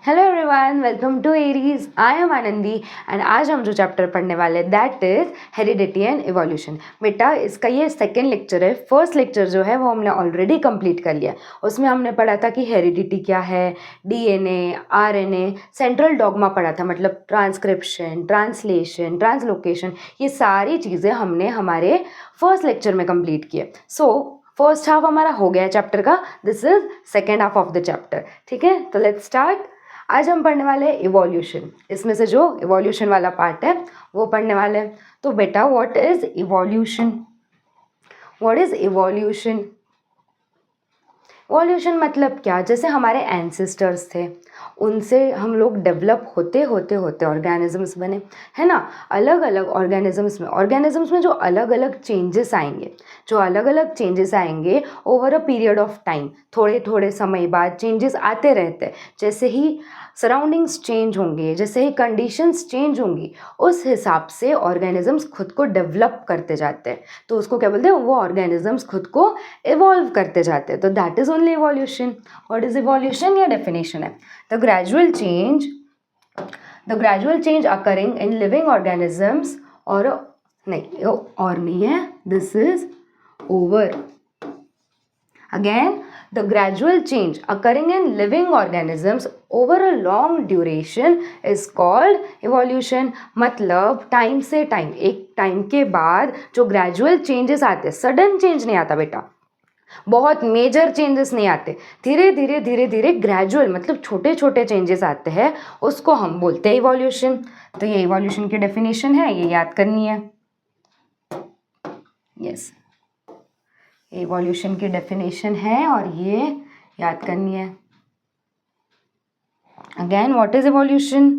Hello everyone, welcome to Aries. I am Anandi and आज हम जो चैप्टर पढ़ने वाले that is heredity and evolution. बेटा इसका ये सेकेंड लेक्चर है। फर्स्ट लेक्चर जो है वो हमने ऑलरेडी कंप्लीट कर लिया। उसमें हमने पढ़ा था कि हेरिडिटी क्या है, डीएनए, आरएनए, सेंट्रल डॉग्मा पढ़ा था, मतलब ट्रांसक्रिप्शन, ट्रांसलेशन, ट्रांसलोकेशन, ये सारी चीज़ें हमने हमारे फर्स्ट लेक्चर में कंप्लीट किए। सो फर्स्ट हाफ हमारा हो गया चैप्टर का, this is second half of the chapter. ठीक है, तो लेट्स स्टार्ट। आज हम पढ़ने वाले हैं इवोल्यूशन। इसमें से जो इवोल्यूशन वाला पार्ट है वो पढ़ने वाले हैं। तो बेटा what is evolution? What is evolution? Evolution मतलब क्या? जैसे हमारे एंसेस्टर्स थे, उनसे हम लोग डेवलप होते होते होते ऑर्गेनिजम्स बने, है ना। अलग अलग ऑर्गेनिजम्स में जो अलग अलग चेंजेस आएंगे, over a period of time, थोड़े थोड़े समय बाद चेंजेस आते रहते हैं। जैसे ही सराउंडिंग्स चेंज होंगे, जैसे ही कंडीशंस चेंज होंगी, उस हिसाब से ऑर्गेनिजम्स खुद को डेवलप करते जाते हैं। तो उसको क्या बोलते हैं? वो ऑर्गेनिजम्स खुद को इवॉल्व करते जाते हैं। तो that is only evolution. What is evolution? या डेफिनेशन है the gradual change occurring in living organisms, और नहीं है, this is over. Again, the gradual change occurring in living organisms over a long duration is called evolution. मतलब time से time, एक time के बाद जो ग्रेजुअल चेंजेस आते हैं, सडन चेंज नहीं आता बेटा, बहुत मेजर चेंजेस नहीं आते, धीरे धीरे धीरे धीरे ग्रेजुअल मतलब छोटे छोटे चेंजेस आते हैं, उसको हम बोलते हैं इवोल्यूशन। तो ये इवोल्यूशन की डेफिनेशन है, ये याद करनी है। यस, इवोल्यूशन की डेफिनेशन है और ये याद करनी है। Again, what is evolution?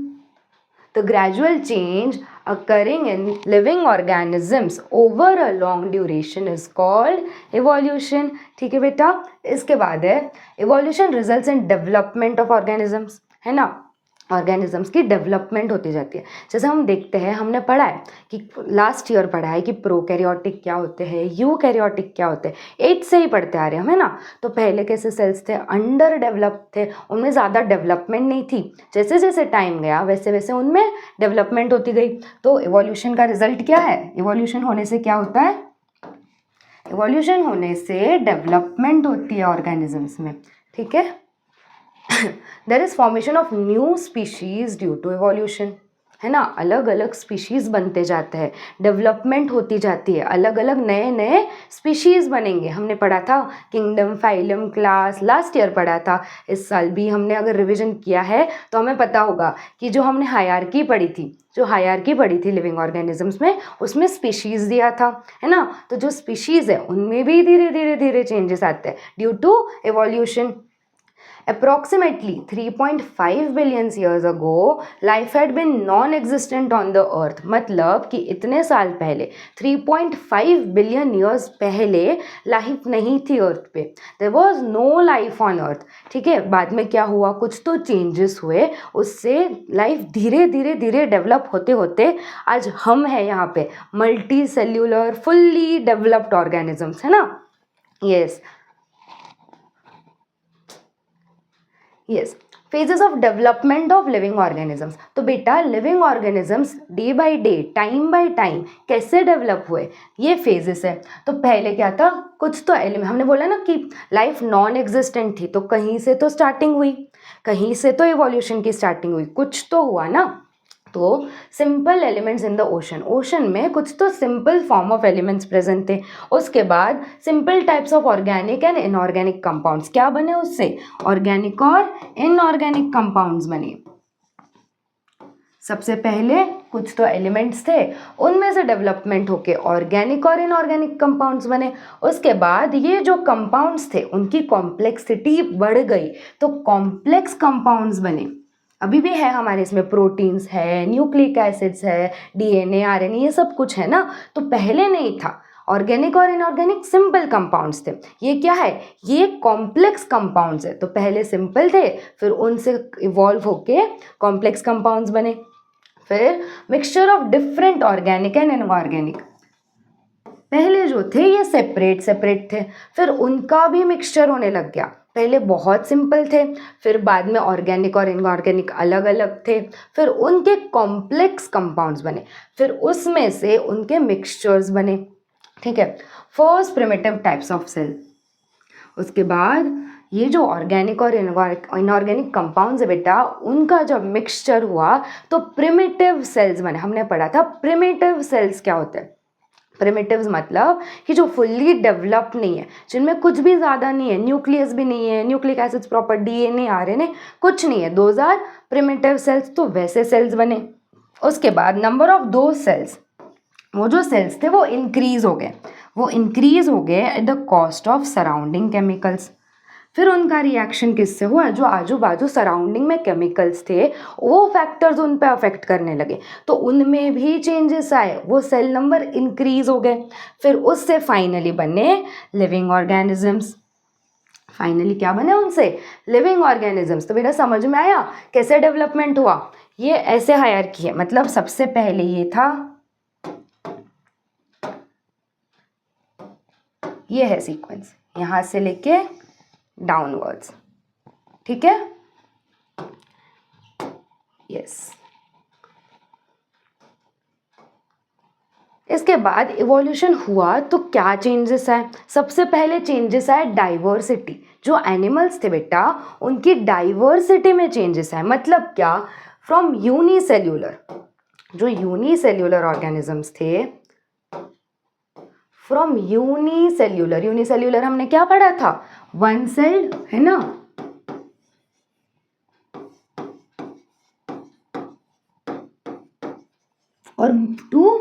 The gradual change occurring in living organisms over a long duration is called evolution. ठीक है बेटा। इसके बाद है evolution results in development of organisms, है ना। ऑर्गेनिजम्स की डेवलपमेंट होती जाती है। जैसे हम देखते हैं, हमने पढ़ा है कि लास्ट ईयर पढ़ा है कि प्रोकैरियोटिक क्या होते हैं, यूकैरियोटिक क्या होते हैं, 8 से ही पढ़ते आ रहे हैं, है ना। तो पहले कैसे सेल्स थे? अंडर डेवलप थे, उनमें ज़्यादा डेवलपमेंट नहीं थी। जैसे जैसे टाइम गया वैसे वैसे उनमें डेवलपमेंट होती गई। तो इवोल्यूशन का रिजल्ट क्या है? इवोल्यूशन होने से क्या होता है? इवोल्यूशन होने से डेवलपमेंट होती है ऑर्गेनिजम्स में। ठीक है। There is formation of new species due to evolution, है ना। अलग अलग स्पीशीज बनते जाते हैं, डेवलपमेंट होती जाती है, अलग अलग नए नए स्पीशीज बनेंगे। हमने पढ़ा था kingdom, phylum, class, last year पढ़ा था। इस साल भी हमने अगर रिवीजन किया है तो हमें पता होगा कि जो हमने हायरार्की पढ़ी थी लिविंग ऑर्गेनिजम्स में, उसमें स्पीशीज दिया था, है ना। तो जो स्पीशीज है उनमें भी धीरे धीरे धीरे चेंजेस आते हैं due to evolution. Approximately 3.5 billion years ago, life had been non-existent on the earth. मतलब कि इतने साल पहले, 3.5 billion years पहले लाइफ नहीं थी अर्थ पे। There was no life on earth. ठीक है। बाद में क्या हुआ? कुछ तो चेंजेस हुए, उससे लाइफ धीरे धीरे धीरे डेवलप होते होते आज हम हैं यहाँ पे, multi cellular fully developed organisms, है ना। Yes yes, phases of development of living organisms. तो बेटा living organisms day by day, time by time कैसे डेवलप हुए, ये फेजेस है। तो पहले क्या था? कुछ तो एलिमेंट, हमने बोला ना कि लाइफ नॉन एग्जिस्टेंट थी, तो कहीं से तो स्टार्टिंग हुई, कहीं से तो इवोल्यूशन की स्टार्टिंग हुई, कुछ तो हुआ ना। तो simple elements in the ocean में कुछ तो simple form of elements present थे। उसके बाद simple types of organic and inorganic compounds क्या बने? उससे ऑर्गेनिक और इनऑर्गेनिक कंपाउंड्स बने। सबसे पहले कुछ तो एलिमेंट्स थे, उनमें से डेवलपमेंट होके ऑर्गेनिक और इनऑर्गेनिक कंपाउंड्स बने। उसके बाद ये जो कंपाउंड्स थे उनकी कॉम्प्लेक्सिटी बढ़ गई, तो कॉम्प्लेक्स कंपाउंड्स बने। अभी भी है हमारे इसमें, प्रोटीन्स है, न्यूक्लिक एसिड्स है, डीएनए, आरएनए, ये सब कुछ है ना। तो पहले नहीं था, ऑर्गेनिक और इनऑर्गेनिक सिंपल कंपाउंड्स थे। ये क्या है? ये कॉम्प्लेक्स कंपाउंड्स है। तो पहले सिंपल थे, फिर उनसे इवॉल्व होके कॉम्प्लेक्स कंपाउंड्स बने। फिर mixture of different organic and inorganic, पहले जो थे ये सेपरेट थे, फिर उनका भी मिक्सचर होने लग गया, पहले बहुत सिंपल थे, फिर बाद में ऑर्गेनिक और इनऑर्गेनिक अलग अलग थे, फिर उनके कॉम्प्लेक्स कंपाउंड्स बने, फिर उसमें से उनके मिक्सचर्स बने। ठीक है, first primitive types of cell. उसके बाद ये जो ऑर्गेनिक और इनऑर्गेनिक कंपाउंड्स है बेटा, उनका जब मिक्सचर हुआ तो प्रिमिटिव सेल्स बने। हमने पढ़ा था प्रिमिटिव सेल्स क्या होते हैं। प्रिमिटिव्स मतलब कि जो फुल्ली डेवलप्ड नहीं है, जिनमें कुछ भी ज़्यादा नहीं है, न्यूक्लियस भी नहीं है, nucleic acids proper, DNA RNA कुछ नहीं है, दोज आर प्रिमिटिव सेल्स। तो वैसे सेल्स बने। उसके बाद नंबर ऑफ दो सेल्स, वो जो सेल्स थे वो इंक्रीज हो गए, वो इंक्रीज हो गए at the cost of surrounding chemicals. फिर उनका रिएक्शन किससे हुआ, जो आजू बाजू सराउंडिंग में केमिकल्स थे वो फैक्टर्स उन पे अफेक्ट करने लगे, तो उनमें भी चेंजेस आए, वो सेल नंबर इंक्रीज हो गए। फिर उससे फाइनली बने लिविंग ऑर्गेनिजम्स। फाइनली क्या बने उनसे, लिविंग ऑर्गेनिजम्स। तो बेटा समझ में आया कैसे डेवलपमेंट हुआ। ये ऐसे हायरार्की है, मतलब सबसे पहले ये था, ये है सीक्वेंस यहाँ से लेके डाउनवर्ड्स। ठीक है, यस। इसके बाद इवोल्यूशन हुआ तो क्या चेंजेस आए, सबसे पहले चेंजेस आए डाइवर्सिटी। जो एनिमल्स थे बेटा उनकी डाइवर्सिटी में चेंजेस आए। मतलब क्या, फ्रॉम यूनिसेल्यूलर, जो यूनिसेल्यूलर ऑर्गेनिजम्स थे, फ्रॉम यूनिसेल्यूलर, यूनिसेल्यूलर हमने क्या पढ़ा था, वन सेल्ड है ना, और टू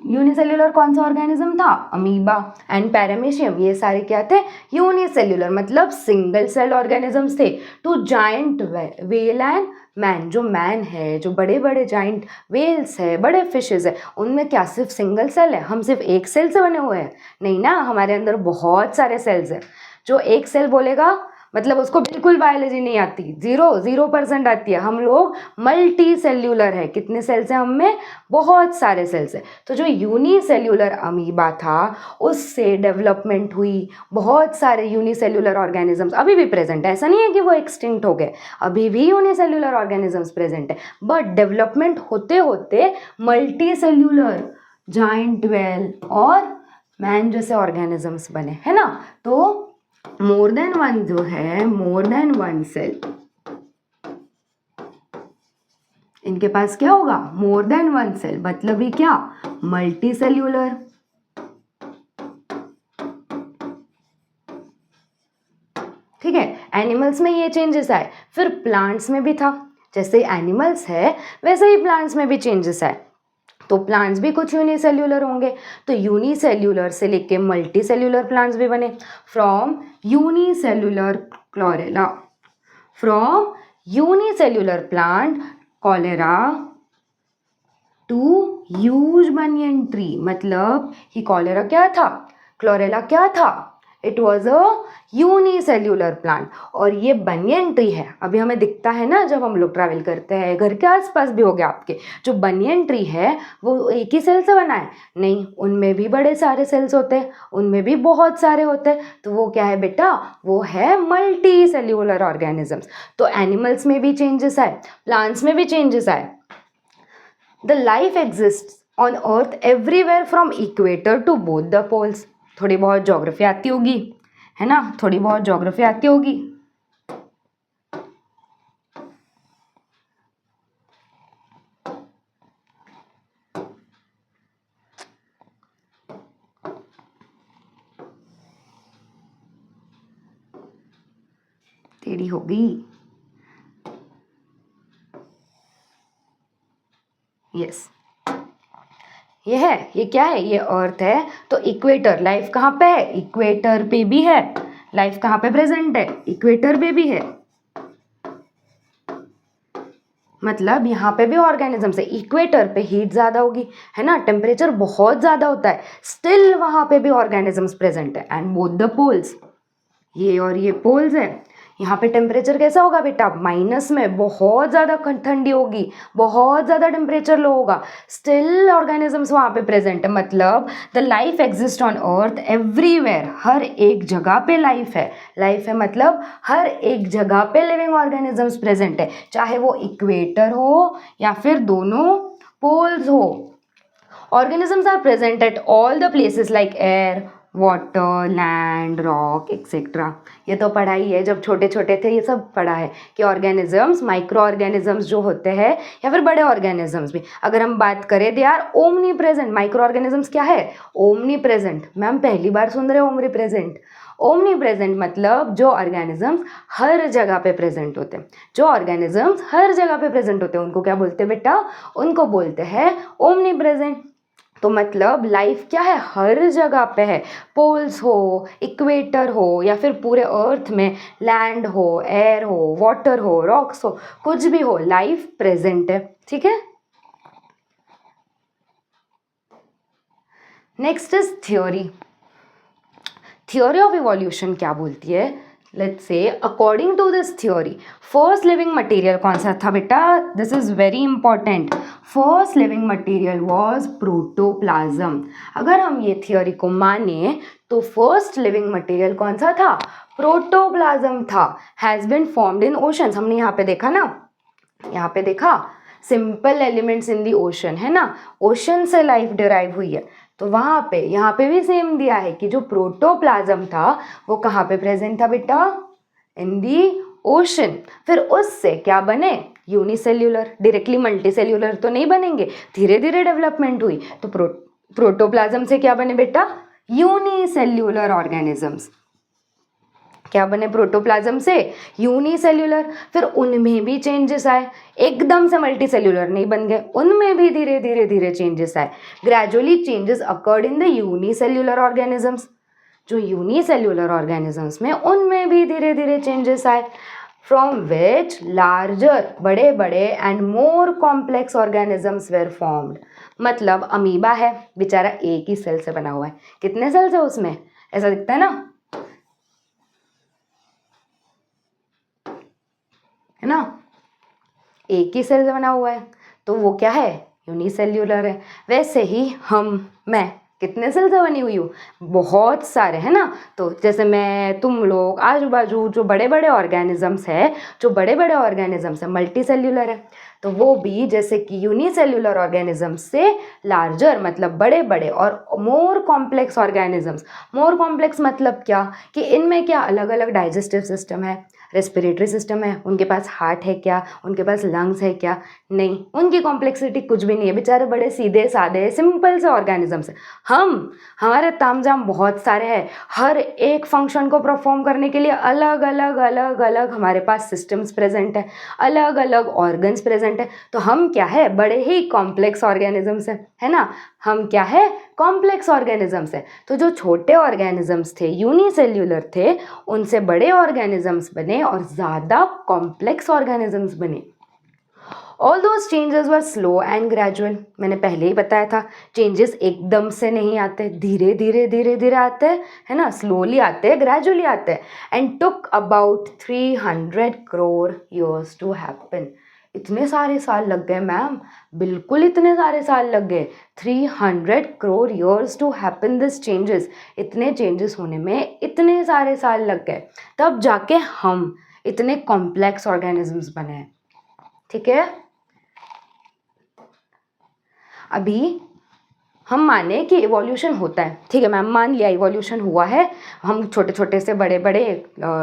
यूनिसेल्यूलर कौन सा ऑर्गेनिज्म था, अमीबा एंड पैरामीशियम, ये सारे क्या थे, यूनिसेल्यूलर मतलब सिंगल सेल ऑर्गेनिजम्स थे। To giant whale and man, जो मैन है, जो बड़े बड़े जाइंट वेल्स है, बड़े फिशेज है, उनमें क्या सिर्फ सिंगल सेल है, हम सिर्फ एक सेल से बने हुए हैं, नहीं ना, हमारे अंदर बहुत सारे सेल्स हैं। जो एक सेल बोलेगा मतलब उसको बिल्कुल बायोलॉजी नहीं आती, 0% आती है। हम लोग मल्टी सेल्यूलर है, कितने सेल्स हैं हम में, बहुत सारे सेल्स हैं। तो जो यूनिसेल्यूलर अमीबा था उससे डेवलपमेंट हुई, बहुत सारे यूनिसेल्यूलर ऑर्गेनिजम्स अभी भी प्रेजेंट है, ऐसा नहीं है कि वो एक्सटिंक्ट हो गए, अभी भी यूनिसेल्यूलर ऑर्गेनिजम्स प्रेजेंट है, बट डेवलपमेंट होते होते मल्टी सेल्यूलर, जाइंट वेल और मैन जैसे ऑर्गेनिजम्स बने, है ना। तो मोर देन वन जो है, मोर देन वन सेल, इनके पास क्या होगा, मोर देन वन सेल, मतलब ही क्या, मल्टी सेल्यूलर। ठीक है, एनिमल्स में ये चेंजेस आए। फिर प्लांट्स में भी था, जैसे एनिमल्स है वैसे ही प्लांट्स में भी चेंजेस आए। तो प्लांट्स भी कुछ यूनिसेल्यूलर होंगे, तो यूनिसेल्यूलर से लेके मल्टी सेल्यूलर प्लांट्स भी बने। From unicellular chlorella, from unicellular plant cholera to huge banyan tree, मतलब ही कॉलेरा क्या था, क्लोरेला क्या था, it was a unicellular plant. और ये बनियन ट्री है, अभी हमें दिखता है ना जब हम लोग ट्रैवल करते हैं, घर के आसपास भी हो गया आपके, जो बनियन ट्री है वो एक ही सेल से बना है, नहीं, उनमें भी बड़े सारे सेल्स होते हैं, उनमें भी बहुत सारे होते हैं। तो वो क्या है बेटा, वो है मल्टी सेल्यूलर ऑर्गेनिजम्स। तो एनिमल्स में भी चेंजेस आए, प्लांट्स में भी चेंजेस आए। The life exists on earth everywhere from equator to both the poles. थोड़ी बहुत ज्योग्राफी आती होगी, है ना, थोड़ी बहुत ज्योग्राफी आती होगी। टेढ़ी हो गई, यस। ये है, ये क्या है, ये अर्थ है। तो इक्वेटर, लाइफ कहाँ पे है, इक्वेटर पे भी है। लाइफ कहाँ पे प्रेजेंट है, इक्वेटर पे भी है, मतलब यहाँ पे भी ऑर्गेनिजम्स है। इक्वेटर पे हीट ज़्यादा होगी, है ना, टेम्परेचर बहुत ज़्यादा होता है, स्टिल वहाँ पे भी ऑर्गेनिजम्स प्रेजेंट है। एंड बोथ द पोल्स, ये और ये पोल्स है, यहाँ पे टेम्परेचर कैसा होगा बेटा, माइनस में, बहुत ज़्यादा ठंडी होगी, बहुत ज़्यादा टेम्परेचर लो होगा, स्टिल ऑर्गेनिजम्स वहाँ पे प्रेजेंट है। मतलब the life exist on earth everywhere, हर एक जगह पे लाइफ है। लाइफ है मतलब हर एक जगह पे लिविंग ऑर्गेनिजम्स प्रेजेंट है, चाहे वो इक्वेटर हो या फिर दोनों पोल्स हो। Organisms are present at all the places like air, water, land, rock etcetera. ये तो पढ़ा ही है, जब छोटे छोटे थे ये सब पढ़ा है कि ऑर्गेनिजम्स, माइक्रो ऑर्गेनिजम्स जो होते हैं या फिर बड़े ऑर्गेनिजम्स भी, अगर हम बात करें they are omnipresent. Microorganisms क्या है, ओमनी प्रेजेंट। मैम पहली बार सुन रहे हो ओमनी प्रेजेंट। ओमनी प्रेजेंट मतलब जो ऑर्गेनिजम्स हर जगह पे प्रेजेंट होते हैं, जो ऑर्गेनिजम्स हर जगह पे प्रेजेंट होते हैं उनको क्या बोलते हैं बेटा, उनको बोलते हैं ओमनी प्रेजेंट। तो मतलब लाइफ क्या है, हर जगह पे है, पोल्स हो, इक्वेटर हो या फिर पूरे अर्थ में लैंड हो, एयर हो, वाटर हो, रॉक्स हो, कुछ भी हो, लाइफ प्रेजेंट है। ठीक है, next is theory. Theory of evolution क्या बोलती है, let's say according to this theory first living material कौन सा था बेटा, this is very important. First living material was protoplasm. अगर हम ये थ्योरी को माने तो फर्स्ट लिविंग मटेरियल कौन सा था, प्रोटोप्लाज्म था। Has been formed in oceans, हमने यहाँ पे देखा ना, यहाँ पे देखा simple elements in the ocean है ना, ओशन से लाइफ डिराइव हुई है। तो वहाँ पे यहाँ पे भी सेम दिया है कि जो प्रोटोप्लाज्म था वो कहाँ पे प्रेजेंट था बेटा, इन दी ओशन। फिर उससे क्या बने, यूनिसेल्यूलर, डायरेक्टली मल्टीसेल्यूलर तो नहीं बनेंगे, धीरे धीरे डेवलपमेंट हुई। तो प्रोटोप्लाज्म से क्या बने बेटा, यूनिसेल्यूलर ऑर्गेनिजम्स। क्या बने प्रोटोप्लाज्म से, यूनिसेल्यूलर। फिर उनमें भी चेंजेस आए, एकदम से मल्टीसेल्यूलर नहीं बन गए, उनमें भी धीरे धीरे धीरे चेंजेस आए। Gradually changes occurred in the unicellular organisms. जो यूनिसेल्यूलर ऑर्गेनिजम्स में उनमें भी धीरे धीरे चेंजेस आए, फ्रॉम विच लार्जर, बड़े बड़े and more complex organisms were formed. मतलब अमीबा है बेचारा, एक ही सेल से बना हुआ है, कितने सेल्स है उसमें, ऐसा दिखता है ना, है ना, एक ही सेल से बना हुआ है, तो वो क्या है, यूनिसेल्यूलर है। वैसे ही मैं कितने सेल से बनी हुई हूँ, बहुत सारे, है ना। तो जैसे मैं, तुम लोग, आजू बाजू जो बड़े बड़े ऑर्गेनिजम्स है, जो बड़े बड़े ऑर्गेनिजम्स है मल्टी सेल्यूलर है, तो वो भी जैसे कि यूनिसेल्यूलर ऑर्गेनिजम्स से लार्जर मतलब बड़े बड़े और मोर कॉम्प्लेक्स ऑर्गेनिजम्स। मोर कॉम्प्लेक्स मतलब क्या, कि इनमें क्या अलग अलग डाइजेस्टिव सिस्टम है, रेस्पिरेटरी सिस्टम है, उनके पास हार्ट है क्या, उनके पास लंग्स है क्या, नहीं, उनकी कॉम्प्लेक्सिटी कुछ भी नहीं है, बेचारे बड़े सीधे साधे सिंपल से ऑर्गेनिजम्स है। हमारे तामझाम बहुत सारे हैं, हर एक फंक्शन को परफॉर्म करने के लिए अलग अलग अलग अलग हमारे पास सिस्टम्स प्रेजेंट है, अलग अलग ऑर्गन्स प्रेजेंट है। तो हम क्या है, बड़े ही कॉम्प्लेक्स ऑर्गेनिजम्स है ना, हम क्या है, कॉम्प्लेक्स ऑर्गेनिजम्स है। तो जो छोटे ऑर्गेनिजम्स थे, यूनिसेल्यूलर थे, उनसे बड़े ऑर्गेनिजम्स बने और ज़्यादा कॉम्प्लेक्स ऑर्गेनिजम्स बने। All those changes were slow and gradual. मैंने पहले ही बताया था, चेंजेस एकदम से नहीं आते, धीरे धीरे धीरे धीरे आते हैं, है ना, स्लोली आते हैं, ग्रेजुअली आते हैं। And took about 300 crore years to happen. इतने सारे साल लग गए मैम, बिल्कुल इतने सारे साल लग गए, 300 crore years to happen this changes. इतने चेंजेस होने में इतने सारे साल लग गए, तब जाके हम इतने कॉम्प्लेक्स ऑर्गेनिजम्स बने हैं। ठीक है, अभी हम माने कि इवोल्यूशन होता है, ठीक है मैम, मान लिया इवोल्यूशन हुआ है, हम छोटे छोटे से बड़े बड़े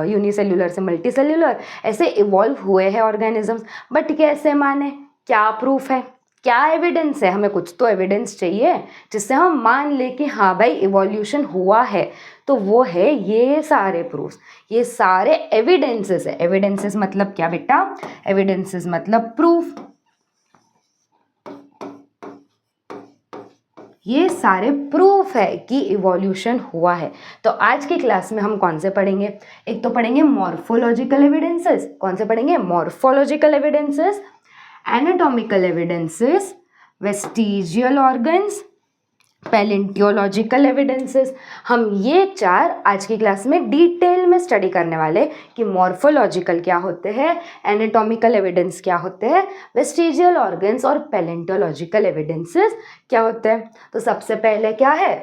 यूनिसेल्यूलर से मल्टीसेल्यूलर ऐसे इवॉल्व हुए हैं ऑर्गेनिजम्स। बट कैसे माने, क्या प्रूफ है, क्या एविडेंस है, हमें कुछ तो एविडेंस चाहिए जिससे हम मान ले कि हाँ भाई इवोल्यूशन हुआ है। तो वो है ये सारे प्रूफ्स, ये सारे एविडेंसेस है। एविडेंसेस मतलब क्या बेटा, एविडेंसेस मतलब प्रूफ। ये सारे प्रूफ है कि इवोल्यूशन हुआ है। तो आज की क्लास में हम कौन से पढ़ेंगे, एक तो पढ़ेंगे मॉर्फोलॉजिकल एविडेंसेस। कौन से पढ़ेंगे, morphological evidences, anatomical evidences, vestigial organs paleontological evidences. हम ये 4 आज की क्लास में डिटेल में स्टडी करने वाले कि मॉर्फोलॉजिकल क्या होते हैं, एनाटॉमिकल एविडेंस क्या होते हैं, वेस्टिजियल ऑर्गन्स और पैलेंटियोलॉजिकल एविडेंसेस क्या होते हैं। तो सबसे पहले क्या है,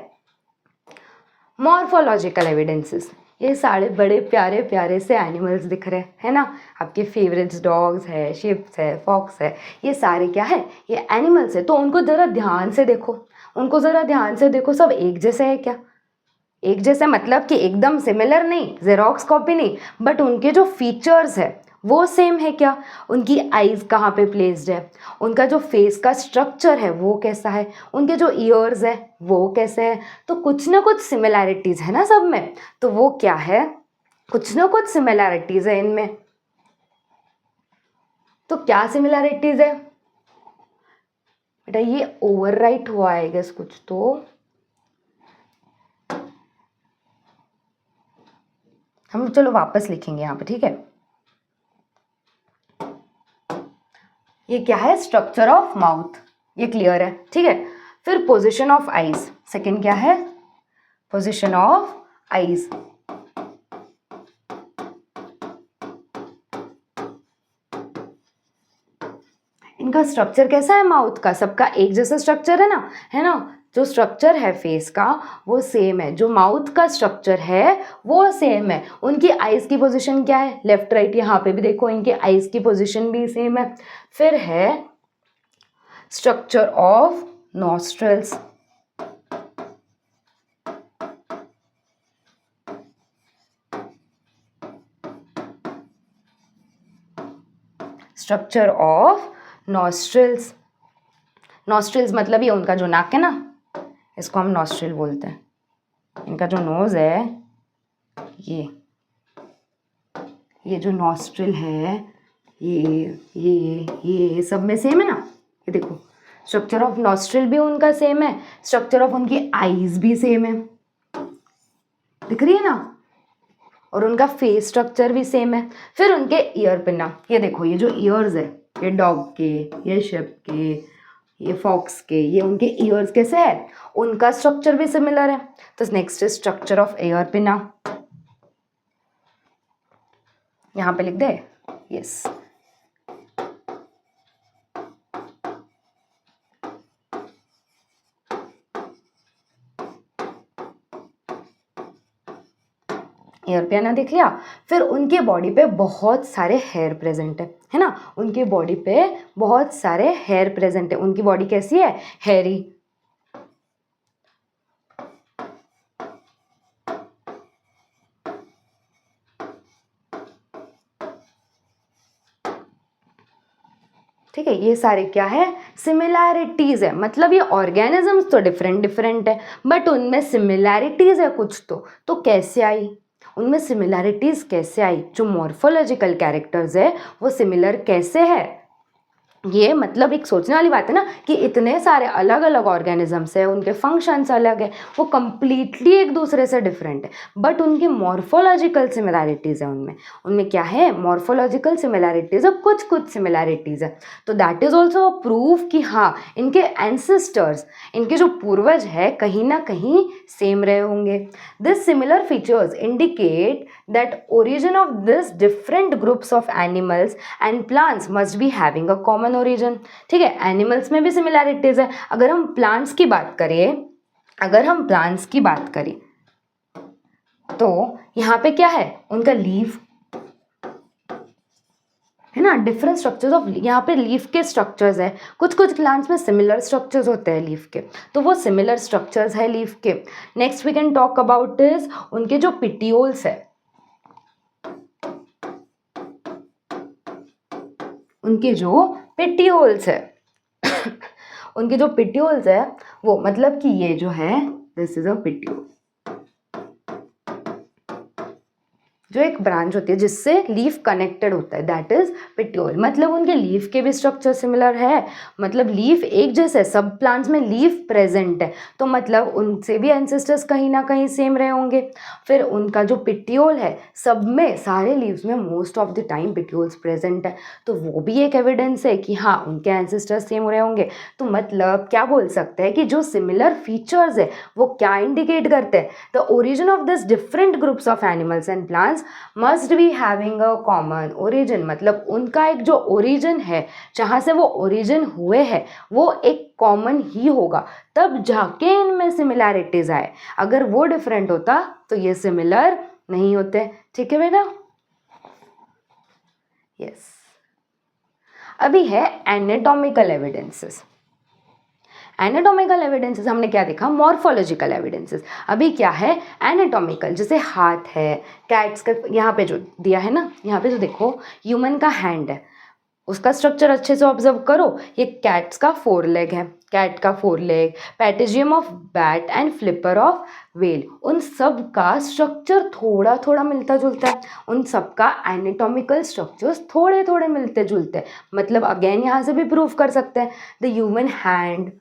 मॉर्फोलॉजिकल एविडेंसेस। ये सारे बड़े प्यारे प्यारे से एनिमल्स दिख रहे हैं ना, आपके फेवरेट्स डॉग्स है, शिप्स है, फॉक्स है, ये सारे क्या है, ये एनिमल्स है। तो उनको ज़रा ध्यान से देखो, उनको ज़रा ध्यान से देखो, सब एक जैसे है क्या? एक जैसे मतलब कि एकदम सिमिलर नहीं, जेरोक्स कॉपी नहीं, बट उनके जो फीचर्स है वो सेम है क्या? उनकी आईज कहाँ पे प्लेस्ड है, उनका जो फेस का स्ट्रक्चर है वो कैसा है, उनके जो ईयर्स है वो कैसे है। तो कुछ ना कुछ सिमिलैरिटीज है ना सब में। तो वो क्या है, कुछ ना कुछ सिमिलैरिटीज है इनमें। तो क्या सिमिलैरिटीज है बेटा? ये ओवरराइट हुआ है गेस कुछ तो, हम चलो वापस लिखेंगे यहाँ पे, ठीक है। ये क्या है, स्ट्रक्चर ऑफ माउथ, ये क्लियर है, ठीक है। फिर पोजीशन ऑफ आईज, सेकंड क्या है, पोजीशन ऑफ आईज। इनका स्ट्रक्चर कैसा है माउथ का, सबका एक जैसा स्ट्रक्चर है ना, जो स्ट्रक्चर है फेस का वो सेम है, जो माउथ का स्ट्रक्चर है वो सेम है। उनकी आईज की पोजीशन क्या है, लेफ्ट राइट, यहाँ पे भी देखो इनके आईज की पोजीशन भी सेम है। फिर है structure of nostrils, structure of nostrils. Nostrils मतलब ये उनका जो नाक है ना, इसको हम नॉस्ट्रल बोलते हैं। इनका जो नोज है, ये जो नॉस्ट्रल है, ये सब में सेम है ना। ये देखो स्ट्रक्चर ऑफ नॉस्ट्रल भी उनका सेम है, स्ट्रक्चर ऑफ उनकी आईज भी सेम है, दिख रही है ना, और उनका फेस स्ट्रक्चर भी सेम है। फिर उनके ईयर पिना, ये देखो ये जो ईयर्स है, ये डॉग के, ये शिप के, ये फॉक्स के, ये उनके ईयर्स कैसे है, उनका स्ट्रक्चर भी सिमिलर है। तो next is structure of year पिना, यहाँ पे लिख दे, यस। ईयर पिना देख लिया। फिर उनके बॉडी पे बहुत सारे हेयर प्रेजेंट है ना, उनके बॉडी पे बहुत सारे हेयर प्रेजेंट है। उनकी बॉडी कैसी है, हेयरी। ठीक है, ये सारे क्या है, सिमिलैरिटीज है। मतलब ये ऑर्गेनिजम्स तो डिफरेंट डिफरेंट है, बट उनमें सिमिलैरिटीज है कुछ तो कैसे आई, उनमें सिमिलैरिटीज कैसे आई, जो मॉर्फोलॉजिकल कैरेक्टर्स है वो सिमिलर कैसे है। ये मतलब एक सोचने वाली बात है ना कि इतने सारे अलग अलग ऑर्गेनिजम्स है, उनके फंक्शंस अलग है, वो कंप्लीटली एक दूसरे से डिफरेंट है, बट उनकी मॉर्फोलॉजिकल सिमिलैरिटीज है। उनमें उनमें क्या है, मॉर्फोलॉजिकल सिमिलैरिटीज है, कुछ कुछ सिमिलैरिटीज है। तो दैट इज ऑल्सो प्रूफ कि हाँ, इनके एंसेस्टर्स, इनके जो पूर्वज है कहीं ना कहीं सेम रहे होंगे। This similar features indicate that origin of this different groups of animals and plants must be having a common origin. ठीक है, एनिमल्स में भी सिमिलैरिटीज है। अगर हम प्लांट्स की बात करें, तो यहाँ पे क्या है, उनका लीफ है ना, डिफरेंट स्ट्रक्चर्स ऑफ, यहाँ पे लीफ के स्ट्रक्चर्स है। कुछ कुछ प्लांट्स में सिमिलर स्ट्रक्चर्स होते हैं लीफ के, तो वो सिमिलर स्ट्रक्चर्स है लीफ के। Next we can talk about is उनके जो पिटियोल्स है, उनके जो पेटियोल्स है उनके जो पेटियोल्स है वो मतलब कि ये जो है, दिस इज अ पेटियोल, जो एक ब्रांच होती है जिससे लीफ कनेक्टेड होता है, दैट इज पेटियोल। मतलब उनके लीफ के भी स्ट्रक्चर सिमिलर है, मतलब लीफ एक जैसे है, सब प्लांट्स में लीफ प्रेजेंट है, तो मतलब उनसे भी एंसेस्टर्स कहीं ना कहीं सेम रहे होंगे। फिर उनका जो पेटियोल है, सब में सारे लीव्स में most of the time petioles present है, तो वो भी एक एविडेंस है कि हाँ उनके एंसेस्टर्स सेम रहे होंगे। तो मतलब क्या बोल सकते हैं कि जो सिमिलर फीचर्स है वो क्या इंडिकेट करते हैं, the origin of this different groups of animals and plants must be having a common origin. मतलब उनका एक जो ओरिजिन है, जहाँ से वो ओरिजिन हुए हैं, वो एक कॉमन ही होगा, तब जाके इनमें सिमिलैरिटीज आए। अगर वो डिफरेंट होता तो ये सिमिलर नहीं होते। ठीक है बेटा? यस। अभी है एनाटॉमिकल एविडेंसेस। एनाटॉमिकल एविडेंसेस हमने क्या देखा, मॉर्फोलॉजिकल एविडेंसेस। अभी क्या है एनाटॉमिकल, जैसे हाथ है, कैट्स का यहाँ पे जो दिया है ना, यहाँ पे जो देखो ह्यूमन का हैंड है, उसका स्ट्रक्चर अच्छे से ऑब्जर्व करो। ये कैट्स का 4 लेग है, कैट का 4 leg, patagium of bat and flipper of well, उन सब का स्ट्रक्चर थोड़ा थोड़ा मिलता जुलता है, उन सब का एनाटॉमिकल स्ट्रक्चर्स थोड़े थोड़े मिलते जुलते हैं। मतलब अगेन यहाँ से भी प्रूव कर सकते हैं, the human hand,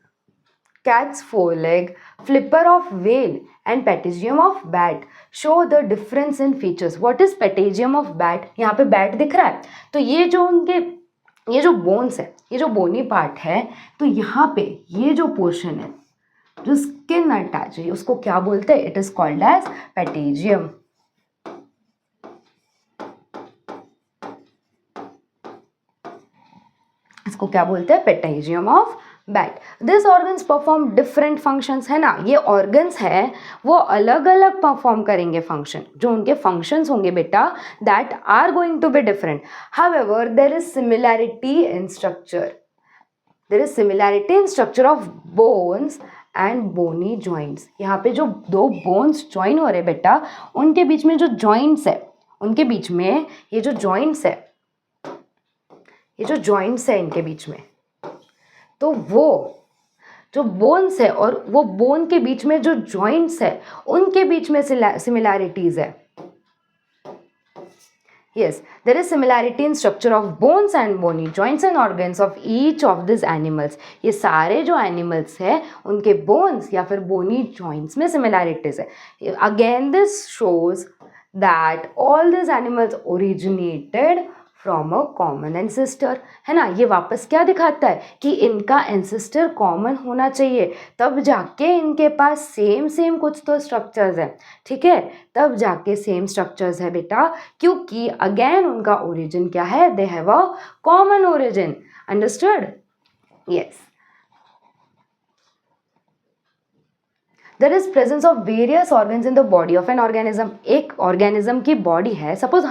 cat's foreleg, flipper of whale and patagium of bat show the difference in features. What is patagium of bat? यहाँ पे bat दिख रहा है, तो ये जो उनके ये जो बोन्स है, ये जो बोनी पार्ट है, तो यहाँ पे ये जो पोर्शन है जो स्किन अटैच है उसको क्या बोलते हैं, it is called as patagium. इसको क्या बोलते हैं, patagium of bat. This organs perform different functions, है ना, ये ऑर्गन्स है वो अलग अलग परफॉर्म करेंगे फंक्शन, जो उनके फंक्शंस होंगे बेटा that are going to be different. However there is similarity in structure, there is similarity in structure of bones and bony joints. यहाँ पे जो दो बोन्स ज्वाइन हो रहे बेटा, उनके बीच में जो जॉइंट्स है, उनके बीच में ये जो जॉइंट्स है, ये जो जॉइंट्स है इनके बीच में, तो वो जो बोन्स है और वो बोन के बीच में जो जॉइंट्स है उनके बीच में सिमिलैरिटीज है। Yes, there is similarity in structure of bones and bony joints and organs of each of these animals. ये सारे जो animals है उनके bones या फिर bony joints में similarities है. Again this shows that all these animals originated from a common ancestor, है ना। ये वापस क्या दिखाता है कि इनका एंसेस्टर कॉमन होना चाहिए, तब जाके इनके पास सेम कुछ तो स्ट्रक्चर्स है, ठीक है, तब जाके सेम स्ट्रक्चर्स है बेटा, क्योंकि अगेन उनका ओरिजिन क्या है, they have a common origin. Understood? Yes. There is presence of various organs in the body of an organism. एक ऑर्गेनिज्म की बॉडी है, सपोज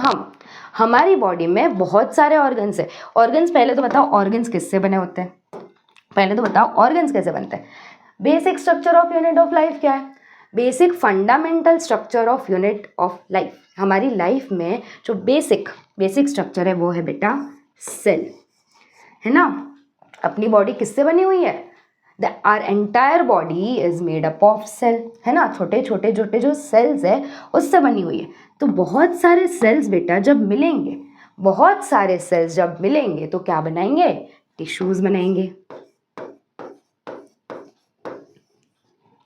हमारी बॉडी में बहुत सारे ऑर्गन्स है। ऑर्गन्स पहले तो बताओ ऑर्गन्स किससे बने होते हैं, पहले तो बताओ ऑर्गन्स कैसे बनते हैं। Basic structure of unit of life क्या है, basic fundamental structure of unit of life. हमारी लाइफ में जो बेसिक स्ट्रक्चर है वो है बेटा सेल, है ना। अपनी बॉडी किससे बनी हुई है, our entire body is made up of cell, है ना, छोटे छोटे जो सेल्स है उससे बनी हुई है। तो बहुत सारे सेल्स बेटा जब मिलेंगे, बहुत सारे सेल्स जब मिलेंगे तो क्या बनाएंगे, टिश्यूज बनाएंगे,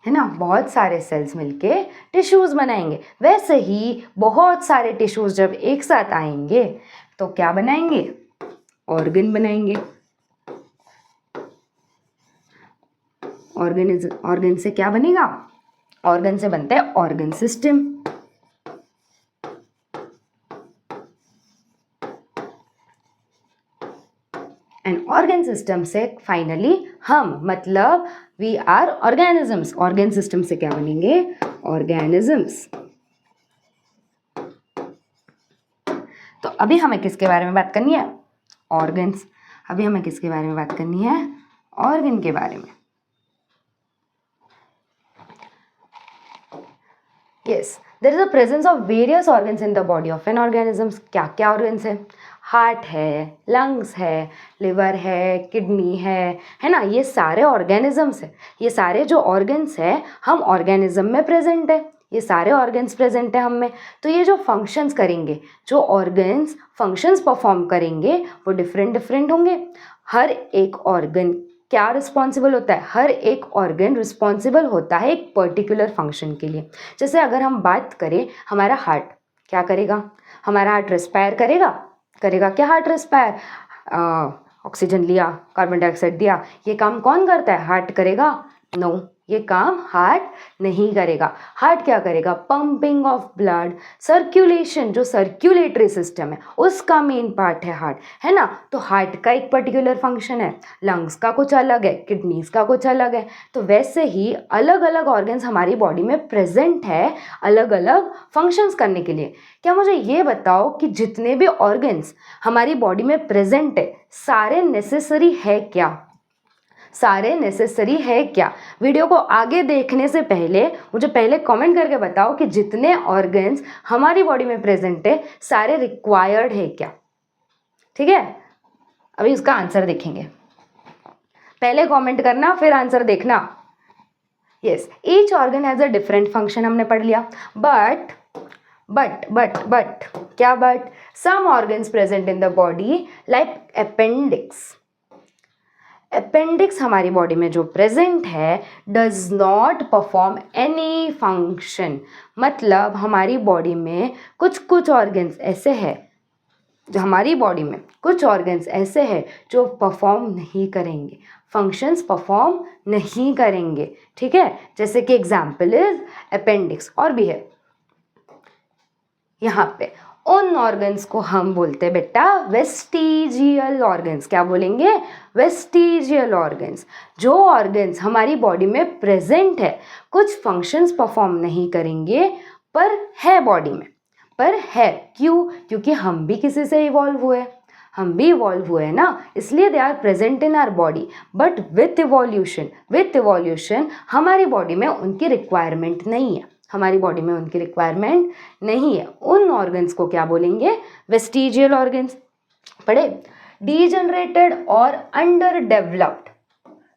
है ना। बहुत सारे सेल्स मिलके टिश्यूज बनाएंगे। वैसे ही बहुत सारे टिश्यूज जब एक साथ आएंगे तो क्या बनाएंगे, ऑर्गन बनाएंगे। ऑर्गन से क्या बनेगा, ऑर्गन से बनता है organ system. And organ system से फाइनली हम, मतलब we are organisms. Organ system से क्या बनेंगे, ऑर्गेनिजम्स। तो अभी हमें किसके बारे में बात करनी है, ऑर्गन्स। अभी हमें किसके बारे में बात करनी है, ऑर्गन के बारे में। Yes, there is a presence of various organs in the body of an organism. क्या क्या organs है, हार्ट है, लंग्स है, लिवर है, किडनी है ना, ये सारे ऑर्गेनिजम्स है। ये सारे जो ऑर्गन्स है हम ऑर्गेनिज्म में प्रेजेंट है, ये सारे ऑर्गन्स प्रेजेंट है हम में। तो ये जो फंक्शंस करेंगे, जो ऑर्गन्स फंक्शंस परफॉर्म करेंगे वो डिफरेंट डिफरेंट होंगे। हर एक ऑर्गन क्या रिस्पॉन्सिबल होता है? हर एक ऑर्गन रिस्पॉन्सिबल होता है एक पर्टिकुलर फंक्शन के लिए। जैसे अगर हम बात करें, हमारा हार्ट क्या करेगा? हमारा हार्ट रेस्पायर करेगा। करेगा क्या हार्ट रेस्पायर? ऑक्सीजन लिया, कार्बन डाइऑक्साइड दिया, ये काम कौन करता है? हार्ट करेगा? नो, ये काम हार्ट नहीं करेगा। हार्ट क्या करेगा? पंपिंग ऑफ ब्लड, सर्कुलेशन, जो सर्कुलेटरी सिस्टम है उसका मेन पार्ट है हार्ट, है ना। तो हार्ट का एक पर्टिकुलर फंक्शन है, लंग्स का कुछ अलग है, किडनीज का कुछ अलग है। तो वैसे ही अलग अलग ऑर्गन्स हमारी बॉडी में प्रेजेंट है अलग अलग फंक्शंस करने के लिए। क्या मुझे ये बताओ कि जितने भी ऑर्गन्स हमारी बॉडी में प्रेजेंट है सारे नेसेसरी है क्या? सारे नेसेसरी है क्या? वीडियो को आगे देखने से पहले मुझे पहले कमेंट करके बताओ कि जितने ऑर्गन्स हमारी बॉडी में प्रेजेंट है सारे रिक्वायर्ड है क्या? ठीक है, अभी उसका आंसर देखेंगे। पहले कमेंट करना फिर आंसर देखना। Yes, each organ has a different function, हमने पढ़ लिया। बट क्या but? Some organs present in the body like appendix. Appendix हमारी बॉडी में जो प्रेजेंट है does not perform any function. मतलब हमारी बॉडी में कुछ ऑर्गन्स ऐसे हैं, जो हमारी बॉडी में कुछ ऑर्गन्स ऐसे हैं जो परफॉर्म नहीं करेंगे, फंक्शंस परफॉर्म नहीं करेंगे। ठीक है, जैसे कि एग्जाम्पल इज अपेंडिक्स, और भी है यहाँ पे। उन ऑर्गन्स को हम बोलते हैं बेटा वेस्टिजियल ऑर्गन्स। क्या बोलेंगे? Vestigial organs. जो ऑर्गन्स हमारी बॉडी में प्रेजेंट है, कुछ फंक्शंस परफॉर्म नहीं करेंगे पर है बॉडी में, पर है। क्यों? क्योंकि हम भी किसी से इवॉल्व हुए, हम भी इवॉल्व हुए ना, इसलिए they are present in our body. But with evolution हमारी बॉडी में उनकी रिक्वायरमेंट नहीं है, हमारी बॉडी में उनकी रिक्वायरमेंट नहीं है। उन ऑर्गन्स को क्या बोलेंगे? Vestigial organs. पढ़े? डीजनरेटेड और अंडर डेवलप्ड,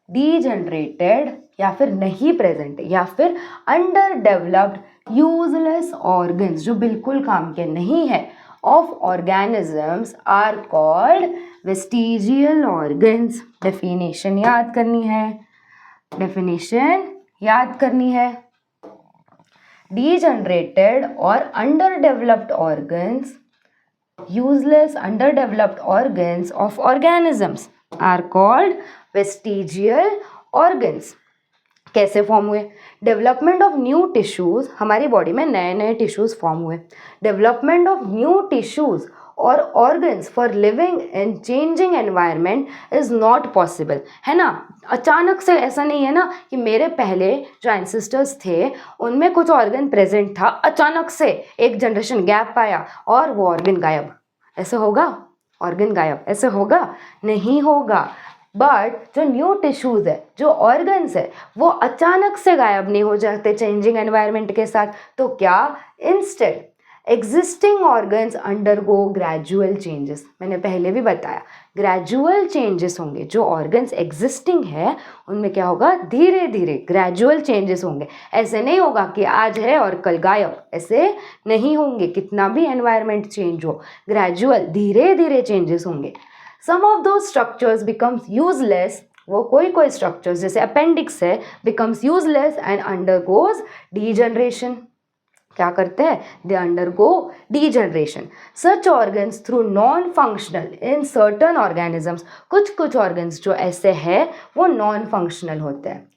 डीजनरेटेड या फिर नहीं प्रेजेंट या फिर अंडर डेवलप्ड यूजलेस ऑर्गन्स, जो बिल्कुल काम के नहीं है, of organisms are called vestigial organs. Definition याद करनी है, डेफिनेशन याद करनी है। Degenerated or underdeveloped organs, useless underdeveloped organs of organisms are called vestigial organs. कैसे फॉर्म हुए? डेवलपमेंट ऑफ न्यू टिश्यूज, हमारी बॉडी में नए नए टिश्यूज फॉर्म हुए। डेवलपमेंट ऑफ न्यू टिश्यूज और organs for living in changing environment is not possible, है ना। अचानक से ऐसा नहीं है ना कि मेरे पहले जो एंसेस्टर्स थे उनमें कुछ ऑर्गन प्रेजेंट था, अचानक से एक जनरेशन गैप आया और वो ऑर्गन गायब। ऐसे होगा? ऑर्गन गायब ऐसे होगा? नहीं होगा। बट जो न्यू टिश्यूज है, जो ऑर्गन्स है, वो अचानक से गायब नहीं हो जाते चेंजिंग एनवायरनमेंट के साथ। तो क्या? Instead existing organs undergo gradual changes. मैंने पहले भी बताया ग्रेजुअल चेंजेस होंगे। जो ऑर्गन्स एग्जिस्टिंग है उनमें क्या होगा? धीरे धीरे ग्रेजुअल चेंजेस होंगे। ऐसे नहीं होगा कि आज है और कल गायब, ऐसे नहीं होंगे। कितना भी एनवायरनमेंट चेंज हो, ग्रेजुअल धीरे धीरे चेंजेस होंगे। सम ऑफ दो स्ट्रक्चर्स बिकम्स यूजलेस, वो कोई स्ट्रक्चर्स जैसे अपेंडिक्स है becomes useless and undergoes degeneration. क्या करते हैं? They undergo degeneration. Such organs through non functional in certain organisms, कुछ ऑर्गन्स जो ऐसे हैं वो नॉन फंक्शनल होते हैं,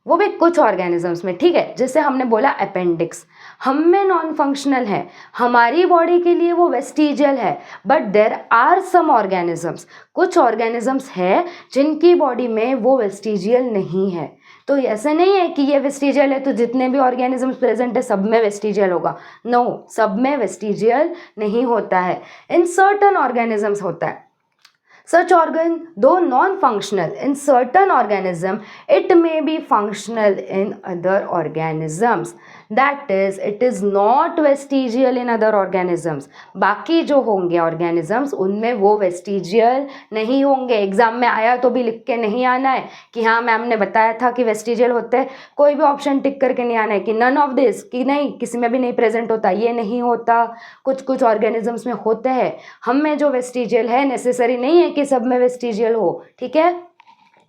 वो भी कुछ ऑर्गेनिजम्स में। ठीक है, जैसे हमने बोला अपेंडिक्स हम में नॉन फंक्शनल है, हमारी बॉडी के लिए वो वेस्टिजियल है। But there are some organisms, कुछ ऑर्गेनिजम्स है जिनकी बॉडी में वो वेस्टिजियल नहीं है। तो ऐसे नहीं है कि ये वेस्टिजियल है तो जितने भी ऑर्गेनिजम्स प्रेजेंट है सब में वेस्टिजियल होगा। नो, सब में वेस्टिजियल नहीं होता है, इन सर्टन ऑर्गेनिजम्स होता है। Such organ, though non-functional in certain organism, it may be functional in other organisms. That is, it is not vestigial in other organisms. बाकी जो होंगे organisms उनमें वो vestigial नहीं होंगे. एग्जाम में आया तो भी लिख के नहीं आना है कि हाँ मैम ने बताया था कि vestigial होते हैं. कोई भी ऑप्शन टिक करके नहीं आना है कि none of this, कि नहीं किसी में भी नहीं प्रेजेंट होता, ये नहीं होता. कुछ कुछ ऑर्गेनिजम्स में होते हैं. हम में जो वेस्टिजियल है नेसेसरी नहीं है कि सब में वेस्टिजियल हो. ठीक है.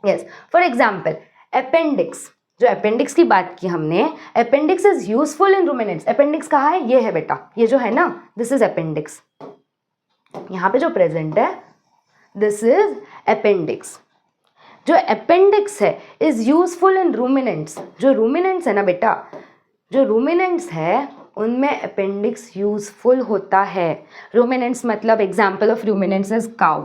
यस. फॉर एग्जाम्पल अपेंडिक्स, जो अपेंडिक्स की बात की हमने, appendix is useful in ruminants. Appendix कहाँ है? ये है बेटा, ये जो है ना, दिस इज अपेंडिक्स. यहाँ पे जो प्रेजेंट है दिस इज अपेंडिक्स. जो अपेंडिक्स है इज यूजफुल इन रूमिनेंट्स. जो रूमिनेंट्स है ना बेटा, जो रूमिनेंट्स है उनमें अपेंडिक्स यूजफुल होता है. रूमिनेंट्स मतलब example of ruminants is cow.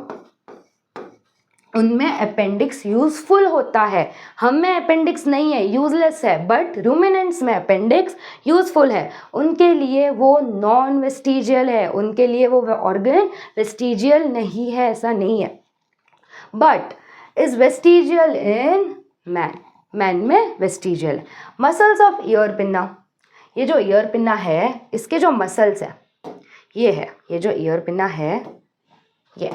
उनमें अपेंडिक्स यूजफुल होता है. हम में अपेंडिक्स नहीं है, यूजलेस है, बट रूमिनेंट्स में अपेंडिक्स यूजफुल है. उनके लिए वो नॉन वेस्टिजियल है, उनके लिए वो ऑर्गन वेस्टिजियल नहीं है, ऐसा नहीं है. But is vestigial in man. Man में vestigial. Muscles of ear pinna, ये जो ईयर पिन्ना है इसके जो मसल्स है ये है, ये जो ईयर पिन्ना है ये,